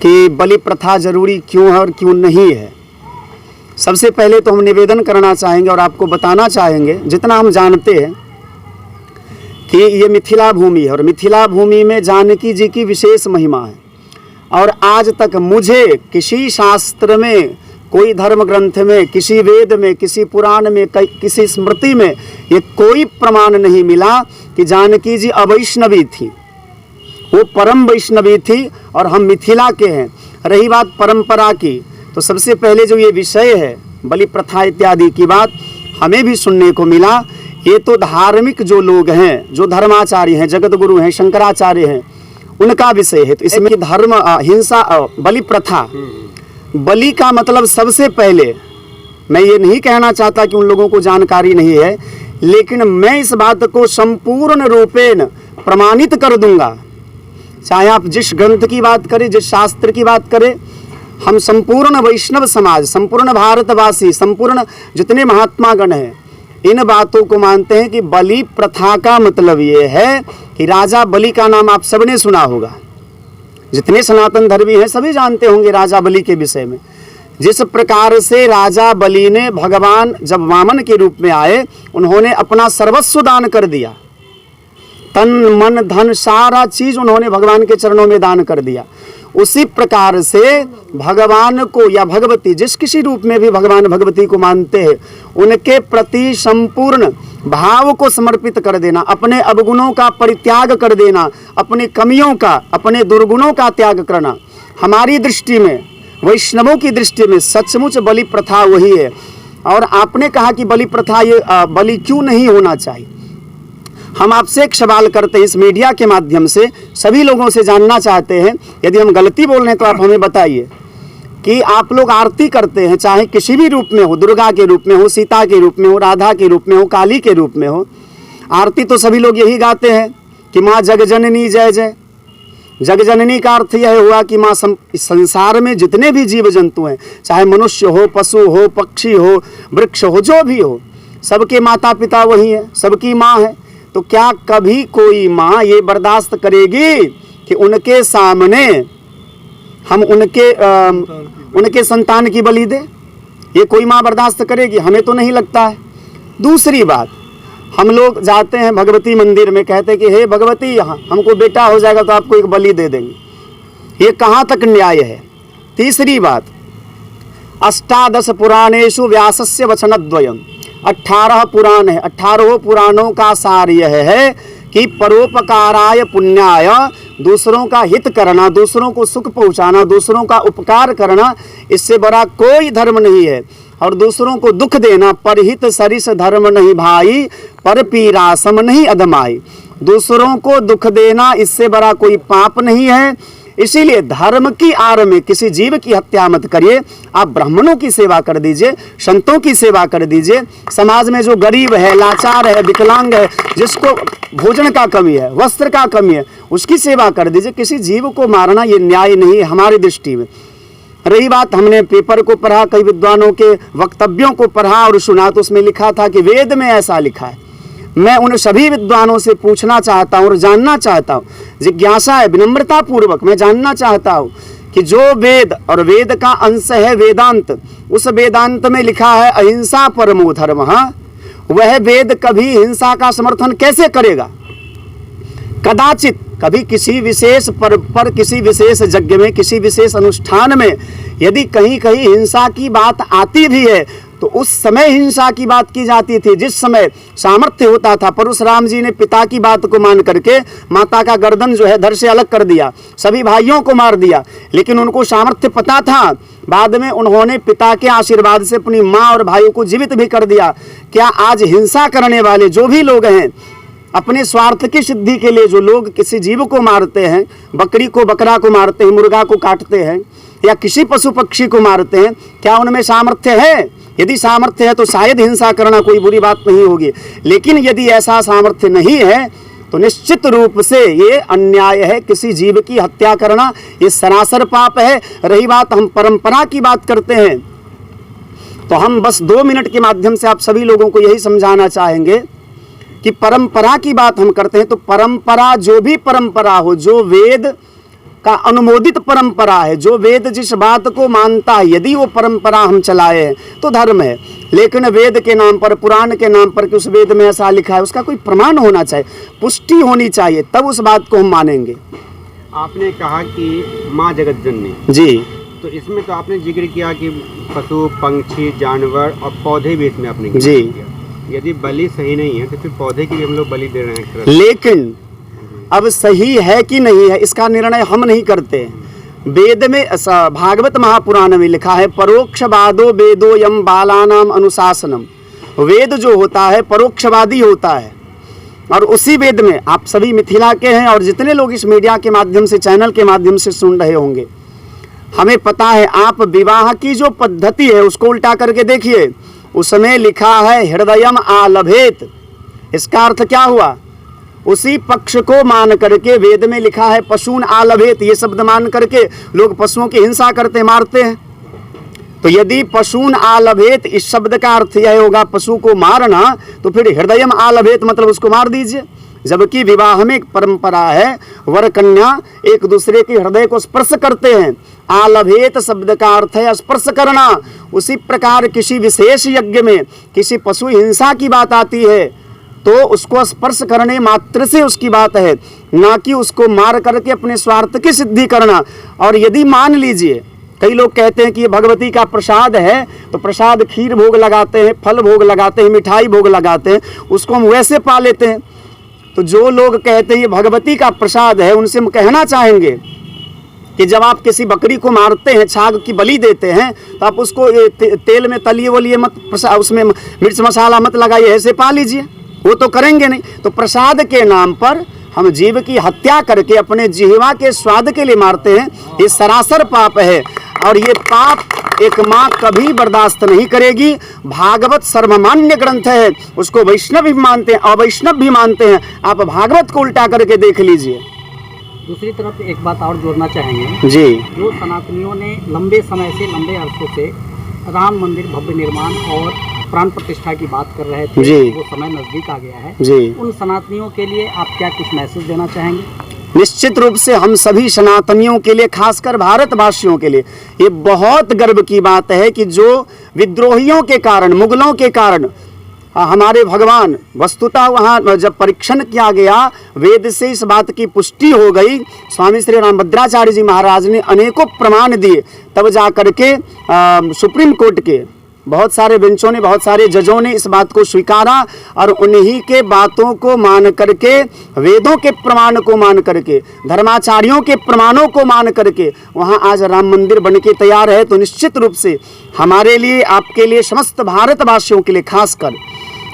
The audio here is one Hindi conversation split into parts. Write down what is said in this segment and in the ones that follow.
कि बलि प्रथा जरूरी क्यों है और क्यों नहीं है। सबसे पहले तो हम निवेदन करना चाहेंगे और आपको बताना चाहेंगे, जितना हम जानते हैं कि ये मिथिला भूमि है और मिथिला भूमि में जानकी जी की विशेष महिमा है। और आज तक मुझे किसी शास्त्र में, कोई धर्म ग्रंथ में, किसी वेद में, किसी पुराण में, किसी स्मृति में ये कोई प्रमाण नहीं मिला कि जानकी जी अवैष्णवी थी। वो परम वैष्णवी थी और हम मिथिला के हैं। रही बात परंपरा की, तो सबसे पहले जो ये विषय है बलि प्रथा इत्यादि की बात हमें भी सुनने को मिला। ये तो धार्मिक जो लोग हैं, जो धर्माचार्य हैं, जगत गुरु हैं, शंकराचार्य हैं, उनका विषय है। तो इसमें धर्म, हिंसा, बलि प्रथा, बलि का मतलब सबसे पहले, मैं ये नहीं कहना चाहता कि उन लोगों को जानकारी नहीं है, लेकिन मैं इस बात को संपूर्ण रूपेण प्रमाणित कर दूंगा। चाहे आप जिस ग्रंथ की बात करें, जिस शास्त्र की बात करें, हम संपूर्ण वैष्णव समाज, संपूर्ण भारतवासी, संपूर्ण जितने महात्मा गण हैं, इन बातों को मानते हैं कि बलि प्रथा का मतलब ये है कि राजा बलि का नाम आप सबने सुना होगा। जितने सनातन धर्मी हैं सभी जानते होंगे राजा बलि के विषय में। जिस प्रकार से राजा बलि ने, भगवान जब वामन के रूप में आए, उन्होंने अपना सर्वस्व दान कर दिया, तन मन धन सारा चीज उन्होंने भगवान के चरणों में दान कर दिया। उसी प्रकार से भगवान को या भगवती, जिस किसी रूप में भी भगवान भगवती को मानते हैं, उनके प्रति संपूर्ण भाव को समर्पित कर देना, अपने अवगुणों का परित्याग कर देना, अपनी कमियों का, अपने दुर्गुणों का त्याग करना, हमारी दृष्टि में, वैष्णवों की दृष्टि में सचमुच बलि प्रथा वही है। और आपने कहा कि बलि प्रथा, ये बलि क्यों नहीं होना चाहिए। हम आपसे एक सवाल करते हैं, इस मीडिया के माध्यम से सभी लोगों से जानना चाहते हैं, यदि हम गलती बोल रहे हैं तो आप हमें बताइए कि आप लोग आरती करते हैं, चाहे किसी भी रूप में हो, दुर्गा के रूप में हो, सीता के रूप में हो, राधा के रूप में हो, काली के रूप में हो, आरती तो सभी लोग यही गाते हैं कि माँ जगजननी जय जय। जगजननी का अर्थ यह हुआ कि माँ संसार में जितने भी जीव जंतु हैं, चाहे मनुष्य हो, पशु हो, पक्षी हो, वृक्ष हो, जो भी हो, सबके माता पिता वही है, सबकी माँ है। तो क्या कभी कोई माँ ये बर्दाश्त करेगी कि उनके सामने हम उनके संतान की बलि दे? ये कोई माँ बर्दाश्त करेगी? हमें तो नहीं लगता है। दूसरी बात, हम लोग जाते हैं भगवती मंदिर में, कहते हैं कि हे भगवती, यहाँ हमको बेटा हो जाएगा तो आपको एक बलि दे देंगे। ये कहाँ तक न्याय है? तीसरी बात, 18 पुराणेषु व्यासस्य वचनद्वयम्, 18 पुराण है, 18 पुराणों का सार यह है कि परोपकाराय पुण्याय, दूसरों का हित करना, दूसरों को सुख पहुंचाना, दूसरों का उपकार करना, इससे बड़ा कोई धर्म नहीं है। और दूसरों को दुख देना, परहित सरिस धर्म नहीं भाई, पर पीरा सम नहीं अधमाई। दूसरों को दुख देना इससे बड़ा कोई पाप नहीं है। इसीलिए धर्म की आड़ में किसी जीव की हत्या मत करिए। आप ब्राह्मणों की सेवा कर दीजिए, संतों की सेवा कर दीजिए, समाज में जो गरीब है, लाचार है, विकलांग है, जिसको भोजन का कमी है, वस्त्र का कमी है, उसकी सेवा कर दीजिए। किसी जीव को मारना ये न्याय नहीं है हमारी दृष्टि में। रही बात, हमने पेपर को पढ़ा, कई विद्वानों के वक्तव्यों को पढ़ा और सुना, तो उसमें लिखा था कि वेद में ऐसा लिखा है। मैं उन सभी विद्वानों से पूछना चाहता हूँ और जानना चाहता हूँ, जिज्ञासा है, विनम्रता पूर्वक मैं जानना चाहता हूँ कि जो वेद और वेद का अंश है वेदांत, उस वेदांत में लिखा है अहिंसा परमो धर्मः, वह वेद कभी हिंसा का समर्थन कैसे करेगा? कदाचित कभी किसी विशेष पर किसी विशेष यज्ञ में, किसी विशेष अनुष्ठान में यदि कहीं कहीं हिंसा की बात आती भी है तो उस समय हिंसा की बात की जाती थी जिस समय सामर्थ्य होता था। परशुराम जी ने पिता की बात को मान करके माता का गर्दन जो है धड़ से अलग कर दिया, सभी भाइयों को मार दिया, लेकिन उनको सामर्थ्य पता था। बाद में उन्होंने पिता के आशीर्वाद से अपनी माँ और भाइयों को जीवित भी कर दिया। क्या आज हिंसा करने वाले जो भी लोग हैं, अपने स्वार्थ की सिद्धि के लिए जो लोग किसी जीव को मारते हैं, बकरी को बकरा को मारते हैं, मुर्गा को काटते हैं या किसी पशु पक्षी को मारते हैं, क्या उनमें सामर्थ्य है? यदि सामर्थ्य है तो शायद हिंसा करना कोई बुरी बात नहीं होगी, लेकिन यदि ऐसा सामर्थ्य नहीं है तो निश्चित रूप से ये अन्याय है। किसी जीव की हत्या करना ये सरासर पाप है। रही बात, हम परंपरा की बात करते हैं तो हम बस 2 मिनट के माध्यम से आप सभी लोगों को यही समझाना चाहेंगे कि परंपरा की बात हम करते हैं तो परंपरा, जो भी परंपरा हो, जो वेद का अनुमोदित परंपरा है। जो वेद जिस बात को मानता है, यदि वो परंपरा हम चलाए हैं तो धर्म है। लेकिन वेद के नाम पर, पुराण के नाम पर कि उस वेद में ऐसा लिखा है, उसका कोई प्रमाण होना चाहिए, पुष्टि होनी चाहिए, तब उस बात को हम मानेंगे। आपने कहा कि माँ जगत जननी जी, तो इसमें तो आपने जिक्र किया कि पशु, पंछी, जानवर और पौधे भी इसमें आपने जी किया। यदि बलि सही नहीं है तो फिर पौधे की भी हम लोग बलि दे रहे हैं। लेकिन अब सही है कि नहीं है इसका निर्णय हम नहीं करते। वेद में भागवत महापुराण में लिखा है, परोक्षवादो वेदो यम बालानाम अनुशासनम। वेद जो होता है परोक्षवादी होता है, और उसी वेद में आप सभी मिथिला के हैं और जितने लोग इस मीडिया के माध्यम से, चैनल के माध्यम से सुन रहे होंगे, हमें पता है, आप विवाह की जो पद्धति है उसको उल्टा करके देखिए, उसमें लिखा है हृदयम आलभेत। इसका अर्थ क्या हुआ? उसी पक्ष को मान करके वेद में लिखा है पशून आलभेत, ये शब्द मान करके लोग पशुओं की हिंसा करते, मारते हैं। तो यदि पशून आलभेत इस शब्द का अर्थ यह होगा पशु को मारना, तो फिर हृदयम आलभेत मतलब उसको मार दीजिए। जबकि विवाह में एक परंपरा है, वर कन्या एक दूसरे के हृदय को स्पर्श करते हैं। आलभेत शब्द का अर्थ है स्पर्श करना। उसी प्रकार किसी विशेष यज्ञ में किसी पशु हिंसा की बात आती है तो उसको स्पर्श करने मात्र से उसकी बात है, ना कि उसको मार करके अपने स्वार्थ की सिद्धि करना। और यदि मान लीजिए, कई लोग कहते हैं कि ये भगवती का प्रसाद है, तो प्रसाद खीर भोग लगाते हैं, फल भोग लगाते हैं, मिठाई भोग लगाते हैं, उसको हम वैसे पा लेते हैं। तो जो लोग कहते हैं ये भगवती का प्रसाद है, उनसे हम कहना चाहेंगे कि जब आप किसी बकरी को मारते हैं, छाग की बलि देते हैं, तो आप उसको तेल में तलिए वलिए मत, उसमें मिर्च मसाला मत लगाइए, ऐसे पा लीजिए, वो तो करेंगे नहीं। तो प्रसाद के नाम पर हम जीव की हत्या करके अपने जिह्वा के स्वाद के लिए मारते हैं, ये सरासर पाप है। और ये पाप एक माँ कभी बर्दाश्त नहीं करेगी। भागवत सर्वमान्य ग्रंथ है, उसको वैष्णव भी मानते हैं, अवैष्णव भी मानते हैं। आप भागवत को उल्टा करके देख लीजिए। दूसरी तरफ एक बात और जोड़ना चाहेंगे जी, जो सनातनियों ने लंबे समय से, लंबे अरसों से राम मंदिर भव्य निर्माण और प्राण प्रतिष्ठा की बात कर रहे थे, जी, वो समय नजदीक आ गया है जी, उन सनातनियों के लिए आप क्या कुछ मैसेज देना चाहेंगे? निश्चित रूप से हम सभी सनातनियों के लिए, खासकर भारतवासियों के लिए ये बहुत गर्व की बात है कि जो विद्रोहियों के कारण, मुगलों के कारण हमारे भगवान, वस्तुतः वहाँ जब परीक्षण किया गया, वेद से इस बात की पुष्टि हो गई, स्वामी श्री रामभद्राचार्य जी महाराज ने अनेकों प्रमाण दिए, तब जा करके सुप्रीम कोर्ट के बहुत सारे बेंचों ने, बहुत सारे जजों ने इस बात को स्वीकारा और उन्हीं के बातों को मान करके, वेदों के प्रमाण को मान करके, धर्माचार्यों के प्रमाणों को मान करके वहाँ आज राम मंदिर बन के तैयार है। तो निश्चित रूप से हमारे लिए, आपके लिए, समस्त भारतवासियों के लिए खासकर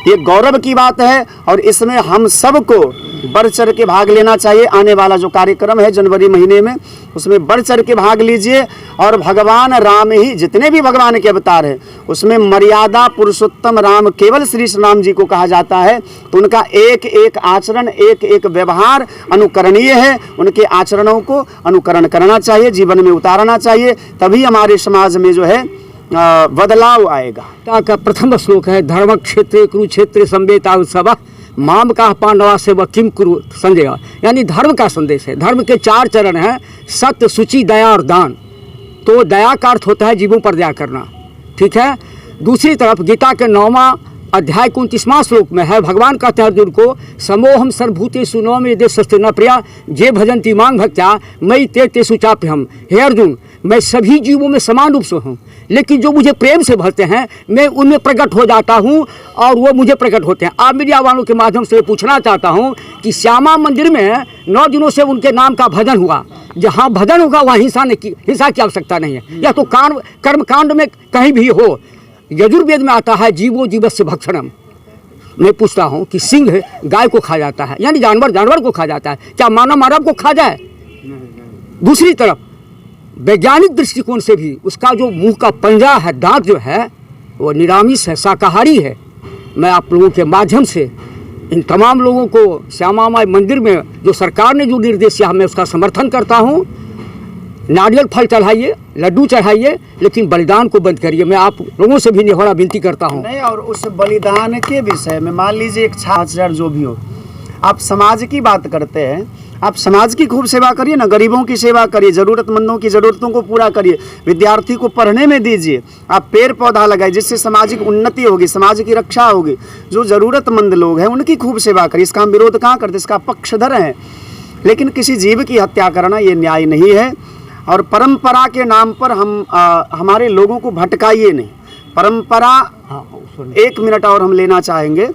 ये गौरव की बात है और इसमें हम सबको बढ़ चढ़ के भाग लेना चाहिए। आने वाला जो कार्यक्रम है जनवरी महीने में, उसमें बढ़ चढ़ के भाग लीजिए। और भगवान राम ही, जितने भी भगवान के अवतार हैं, उसमें मर्यादा पुरुषोत्तम राम केवल श्री राम जी को कहा जाता है। तो उनका एक एक आचरण, एक एक व्यवहार अनुकरणीय है। उनके आचरणों को अनुकरण करना चाहिए, जीवन में उतारना चाहिए, तभी हमारे समाज में जो है बदलाव आएगा। का प्रथम श्लोक है, धर्म क्षेत्र कुरुक्षेत्र संवेता उत्सव माम का पांडवा से वह किम कुरु संजय, यानी धर्म का संदेश है। धर्म के 4 चरण हैं, सत्य, शुचि, दया और दान। तो दया का अर्थ होता है जीवों पर दया करना, ठीक है। दूसरी तरफ गीता के 9वां अध्याय 29वां श्लोक में है, भगवान कहते हैं अर्जुन को, समोहम सर्वभूतेषु नौमि देशस्ते न प्रिया जे भजन्ति मां भक्त्या मयि ते तेषु चाप्यहम्। हे अर्जुन, मैं सभी जीवों में समान रूप से हूँ, लेकिन जो मुझे प्रेम से भरते हैं मैं उनमें प्रकट हो जाता हूँ और वो मुझे प्रकट होते हैं। आप मीडिया वालों के माध्यम से पूछना चाहता हूँ कि श्यामा मंदिर में 9 दिनों से उनके नाम का भजन हुआ, जहाँ भजन होगा वहाँ हिंसा की आवश्यकता नहीं है, या तो कर्म कांड में कहीं भी हो। यजुर्वेद में आता है जीवो जीवस्य भक्षणम। मैं पूछता हूँ कि सिंह गाय को खा जाता है, यानी जानवर को खा जाता है, क्या मानव को खा जाए? दूसरी तरफ वैज्ञानिक दृष्टिकोण से भी उसका जो मुंह का पंजा है, दांत जो है, वो निरामिष है, शाकाहारी है। मैं आप लोगों के माध्यम से इन तमाम लोगों को श्यामा माई मंदिर में जो सरकार ने जो निर्देश दिया, मैं उसका समर्थन करता हूँ। नारियल फल चढ़ाइए, लड्डू चढ़ाइए, लेकिन बलिदान को बंद करिए। मैं आप लोगों से भी निहोरा विनती करता हूँ। नहीं, और उस बलिदान के विषय में मान लीजिए एक छात्र जो भी हो, आप समाज की बात करते हैं, आप समाज की खूब सेवा करिए ना, गरीबों की सेवा करिए, ज़रूरतमंदों की ज़रूरतों को पूरा करिए, विद्यार्थी को पढ़ने में दीजिए, आप पेड़ पौधा लगाइए जिससे सामाजिक उन्नति होगी, समाज की रक्षा होगी। जो ज़रूरतमंद लोग हैं उनकी खूब सेवा करिए। इसका हम विरोध कहाँ करते, इसका पक्षधर हैं। लेकिन किसी जीव की हत्या करना ये न्याय नहीं है। और परंपरा के नाम पर हमारे लोगों को भटकाइए नहीं। परंपरा, 1 मिनट और हम लेना चाहेंगे।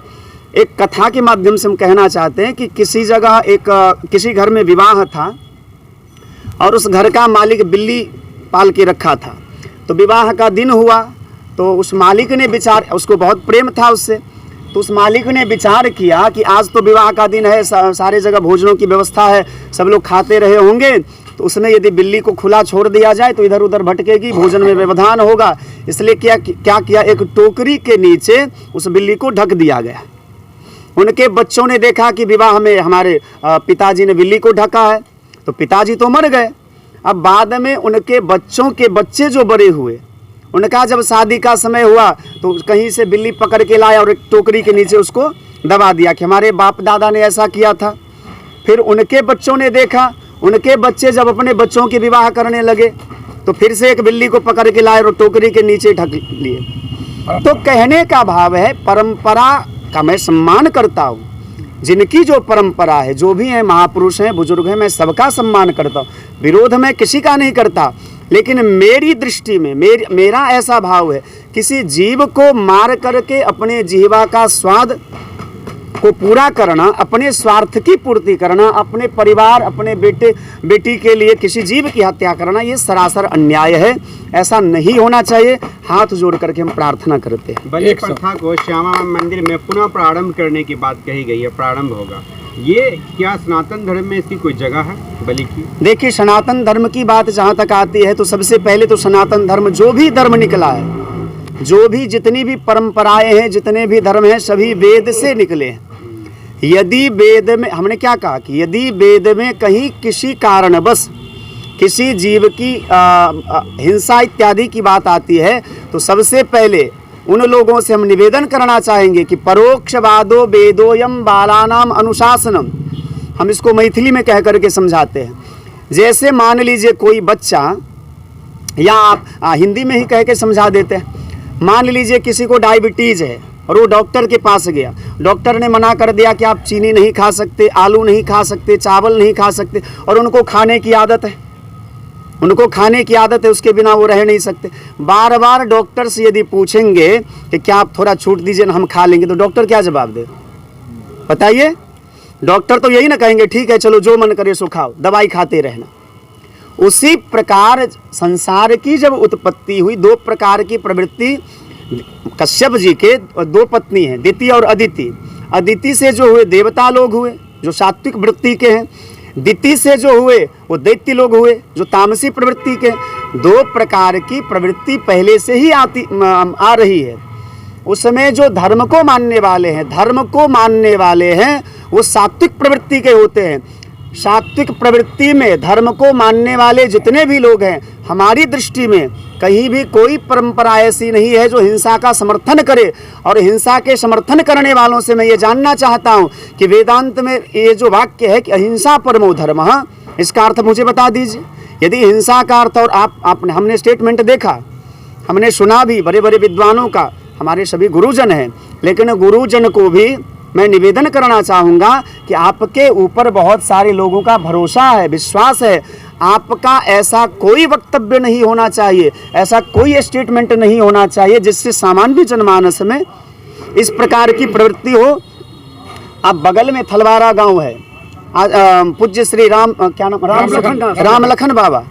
एक कथा के माध्यम से हम कहना चाहते हैं कि किसी जगह किसी घर में विवाह था और उस घर का मालिक बिल्ली पाल के रखा था। तो विवाह का दिन हुआ तो उस मालिक ने उसको बहुत प्रेम था उससे, तो उस मालिक ने विचार किया कि आज तो विवाह का दिन है, सारे जगह भोजनों की व्यवस्था है, सब लोग खाते रहे होंगे, तो उसने यदि बिल्ली को खुला छोड़ दिया जाए तो इधर उधर भटकेगी, भोजन में व्यवधान होगा। इसलिए क्या किया, एक टोकरी के नीचे उस बिल्ली को ढक दिया गया। उनके बच्चों ने देखा कि विवाह में हमारे पिताजी ने बिल्ली को ढका है, तो पिताजी तो मर गए। अब बाद में उनके बच्चों के बच्चे जो बड़े हुए, उनका जब शादी का समय हुआ तो कहीं से बिल्ली पकड़ के लाया और एक टोकरी के नीचे उसको दबा दिया कि हमारे बाप दादा ने ऐसा किया था। फिर उनके बच्चों ने देखा, उनके बच्चे जब अपने बच्चों के विवाह करने लगे तो फिर से एक बिल्ली को पकड़ के लाए और टोकरी के नीचे ढक लिए। तो कहने का भाव है, परंपरा का मैं सम्मान करता हूँ। जिनकी जो परंपरा है, जो भी हैं, महापुरुष हैं, बुजुर्ग हैं, मैं सबका सम्मान करता हूँ, विरोध मैं किसी का नहीं करता। लेकिन मेरी दृष्टि में मेरा ऐसा भाव है, किसी जीव को मार करके अपने जीवा का स्वाद को पूरा करना, अपने स्वार्थ की पूर्ति करना, अपने परिवार, अपने बेटे बेटी के लिए किसी जीव की हत्या करना, ये सरासर अन्याय है। ऐसा नहीं होना चाहिए। हाथ जोड़ करके हम प्रार्थना करते हैं। बलि प्रथा को श्यामा मंदिर में पुनः प्रारंभ करने की बात कही गई है, प्रारंभ होगा। ये क्या सनातन धर्म में इसकी कोई जगह है बलि की? देखिए, सनातन धर्म की बात जहाँ तक आती है तो सबसे पहले तो सनातन धर्म, जो भी धर्म निकला है, जो भी जितनी भी परंपराएं हैं, जितने भी धर्म हैं, सभी वेद से निकले हैं। यदि वेद में, हमने क्या कहा कि यदि वेद में कहीं किसी कारणवश किसी जीव की हिंसा इत्यादि की बात आती है तो सबसे पहले उन लोगों से हम निवेदन करना चाहेंगे कि परोक्षवादो वेदोयम बालानाम अनुशासनम। हम इसको मैथिली में कह करके समझाते हैं। जैसे मान लीजिए कोई बच्चा, या आप हिंदी में ही कह के समझा देते हैं। मान लीजिए किसी को डायबिटीज़ है और वो डॉक्टर के पास गया, डॉक्टर ने मना कर दिया कि आप चीनी नहीं खा सकते, आलू नहीं खा सकते, चावल नहीं खा सकते, और उनको खाने की आदत है, उनको खाने की आदत है, उसके बिना वो रह नहीं सकते। बार बार डॉक्टर से यदि पूछेंगे कि क्या आप थोड़ा छूट दीजिए ना, हम खा लेंगे, तो डॉक्टर क्या जवाब दे, बताइए? डॉक्टर तो यही ना कहेंगे, ठीक है चलो जो मन करे सो खाओ, दवाई खाते रहना। उसी प्रकार संसार की जब उत्पत्ति हुई, 2 प्रकार की प्रवृत्ति, कश्यप जी के 2 पत्नी हैं, दिति और अदिति। अदिति से जो हुए देवता लोग हुए जो सात्विक वृत्ति के हैं, दिति से जो हुए वो दैत्य लोग हुए जो तामसी प्रवृत्ति के। 2 प्रकार की प्रवृत्ति पहले से ही आ रही है। उसमें जो धर्म को मानने वाले हैं, धर्म को मानने वाले हैं, वो सात्विक प्रवृत्ति के होते हैं। सात्विक प्रवृत्ति में धर्म को मानने वाले जितने भी लोग हैं, हमारी दृष्टि में कहीं भी कोई परंपरा ऐसी नहीं है जो हिंसा का समर्थन करे। और हिंसा के समर्थन करने वालों से मैं ये जानना चाहता हूँ कि वेदांत में ये जो वाक्य है कि अहिंसा परमो धर्मः, इसका अर्थ मुझे बता दीजिए। यदि हिंसा का अर्थ, और हमने स्टेटमेंट देखा, हमने सुना भी बड़े बड़े विद्वानों का, हमारे सभी गुरुजन हैं, लेकिन गुरुजन को भी मैं निवेदन करना चाहूँगा कि आपके ऊपर बहुत सारे लोगों का भरोसा है, विश्वास है। आपका ऐसा कोई वक्तव्य नहीं होना चाहिए, ऐसा कोई स्टेटमेंट नहीं होना चाहिए जिससे सामान्य जनमानस में इस प्रकार की प्रवृत्ति हो। अब बगल में थलवारा गांव है, पूज्य श्री राम लखन बाबा,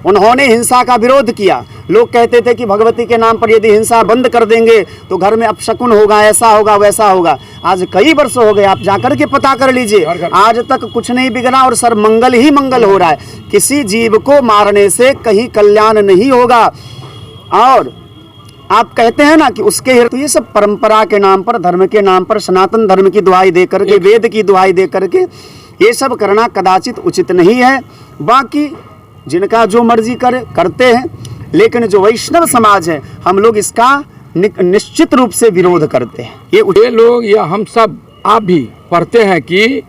उन्होंने हिंसा का विरोध किया। लोग कहते थे कि भगवती के नाम पर यदि हिंसा बंद कर देंगे तो घर में अपशकुन होगा, ऐसा होगा, वैसा होगा। आज कई वर्ष हो गए, आप जाकर के पता कर लीजिए, आज तक कुछ नहीं बिगड़ा और सर मंगल ही मंगल हो रहा है। किसी जीव को मारने से कहीं कल्याण नहीं होगा। और आप कहते हैं ना कि उसके हृदय, तो ये सब परंपरा के नाम पर, धर्म के नाम पर, सनातन धर्म की दुहाई दे करके, वेद की दुहाई दे करके ये सब करना कदाचित उचित नहीं है। बाकी जिनका जो मर्जी करते हैं, लेकिन जो वैष्णव समाज है, हम लोग इसका निश्चित रूप से विरोध करते हैं। ये लोग या हम सब, आप भी पढ़ते हैं कि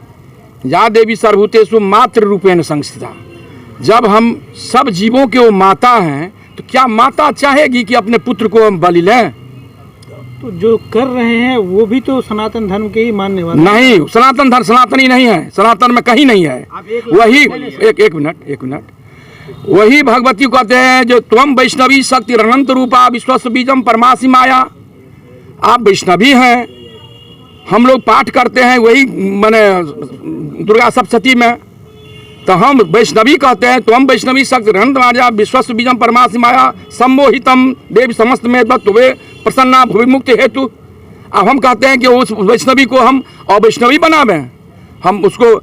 या देवी सर्वभूतेषु मातृ रूपेण संस्थिता। जब हम सब जीवों के वो माता हैं तो क्या माता चाहेगी कि अपने पुत्र को हम बलि लें? तो जो कर रहे हैं वो भी तो सनातन धर्म के ही मानने वाले नहीं, सनातन धर्म सनातनी नहीं है, सनातन में कहीं नहीं है। वही एक मिनट वही भगवती को कहते हैं जो त्वम वैष्णवी शक्ति अनंत रूपा विश्वस्य बीजम परमासी माया। आप वैष्णवी हैं, हम लोग पाठ करते हैं वही माने दुर्गा सप्तशती में, तो हम वैष्णवी कहते हैं त्वम वैष्णवी शक्ति अनंत माया विश्वस्य बीजम परमासी माया सम्मोहितम देवी समस्त में वे प्रसन्ना भूविमुक्ति हेतु। अब हम कहते हैं कि उस वैष्णवी को हम अवैष्णवी बनावें, हम उसको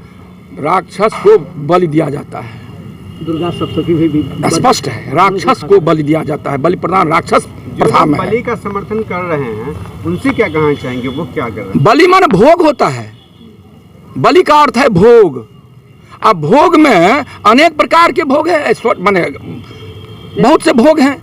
राक्षस को बलि दिया जाता है। दुर्गा सप्तशती भी स्पष्ट है, राक्षस को बलि दिया जाता है, बलि प्रदान राक्षस प्रथा में है। बलि का समर्थन कर रहे हैं उनसे क्या कहना चाहेंगे, वो क्या कर रहे हैं? बलि माने भोग होता है, बलि का अर्थ है भोग। अब भोग में अनेक प्रकार के भोग है, माने बहुत से भोग हैं।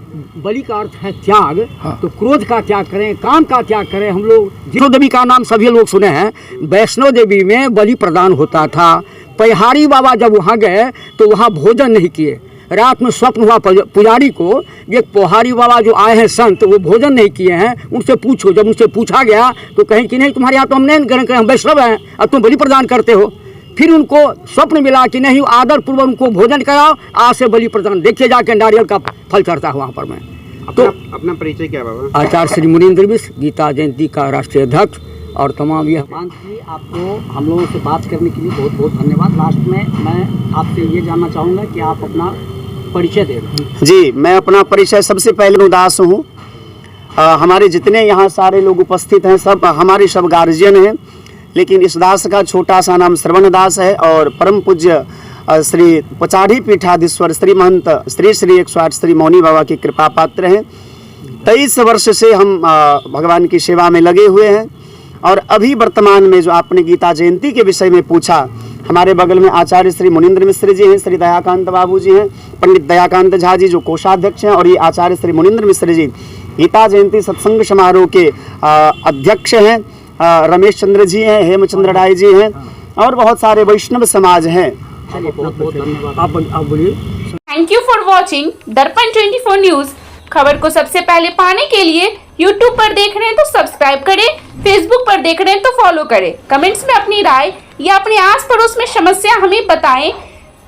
बलि का अर्थ है त्याग। हाँ। तो क्रोध का त्याग करें, काम का त्याग करें। हम लोग वैष्णो देवी का नाम सभी लोग सुने हैं। वैष्णो देवी में बलि प्रदान होता था। पहाड़ी बाबा जब वहाँ गए तो वहाँ भोजन नहीं किए। रात में स्वप्न हुआ पुजारी को, ये पहाड़ी बाबा जो आए हैं संत, वो भोजन नहीं किए हैं, उनसे पूछो। जब उनसे पूछा गया तो कहें कि नहीं, तुम्हारे यहाँ तो हम नहीं ग्रहण करें, हम वैष्णव हैं, अब तुम बलि प्रदान करते हो। फिर उनको स्वप्न मिला कि नहीं, आदर पूर्वक उनको भोजन कराओ, आज से बलि प्रदान। देखिए जाके नारियल का फल चढ़ता है वहाँ पर। मैं तो अपना परिचय क्या बाबा? आचार्य श्री मुनीन्द्र मिश्र, गीता जयंती का राष्ट्रीय अध्यक्ष और तमाम ये जी, आपको हम लोगों से बात करने के लिए बहुत बहुत धन्यवाद। लास्ट में मैं आपसे ये जानना चाहूँगा कि आप अपना परिचय दे दें। जी, मैं अपना परिचय सबसे पहले उदास हूँ। हमारे जितने यहाँ सारे लोग उपस्थित हैं सब हमारे सब गार्जियन हैं, लेकिन इस दास का छोटा सा नाम श्रवण दास है और परम पूज्य श्री पचाढ़ी पीठाधीश्वर श्री महंत श्री श्री 108 श्री मौनी बाबा की कृपा पात्र हैं। 23 वर्ष से हम भगवान की सेवा में लगे हुए हैं। और अभी वर्तमान में जो आपने गीता जयंती के विषय में पूछा, हमारे बगल में आचार्य श्री मुनीन्द्र मिश्र जी हैं, श्री दयाकांत बाबू जी हैं, पंडित दयाकांत झा जी जो कोषाध्यक्ष हैं, और ये आचार्य श्री मुनीन्द्र मिश्र जी गीता जयंती सत्संग समारोह के अध्यक्ष हैं। रमेश चंद्र जी हैं, हेमचंद्र राय जी हैं, और बहुत सारे वैष्णव समाज हैं। बहुत बहुत धन्यवाद। आप बोलिए। थैंक यू फॉर वॉचिंग दर्पण 24 न्यूज। खबर को सबसे पहले पाने के लिए YouTube पर देख रहे हैं तो सब्सक्राइब करें, Facebook पर देख रहे हैं तो फॉलो करें। कमेंट्स में अपनी राय या अपने आस पड़ोस में समस्या हमें बताएं।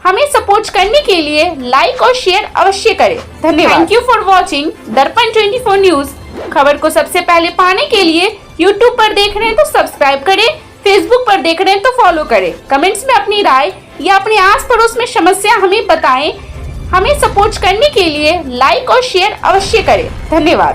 हमें सपोर्ट करने के लिए लाइक और शेयर अवश्य करें। धन्यवाद। थैंक यू फॉर वॉचिंग दर्पण 24 न्यूज। खबर को सबसे पहले पाने के लिए YouTube पर देख रहे हैं तो सब्सक्राइब करें, Facebook पर देख रहे हैं तो फॉलो करें। कमेंट्स में अपनी राय या अपने आस पड़ोस में समस्या हमें बताएं। हमें सपोर्ट करने के लिए लाइक और शेयर अवश्य करें। धन्यवाद।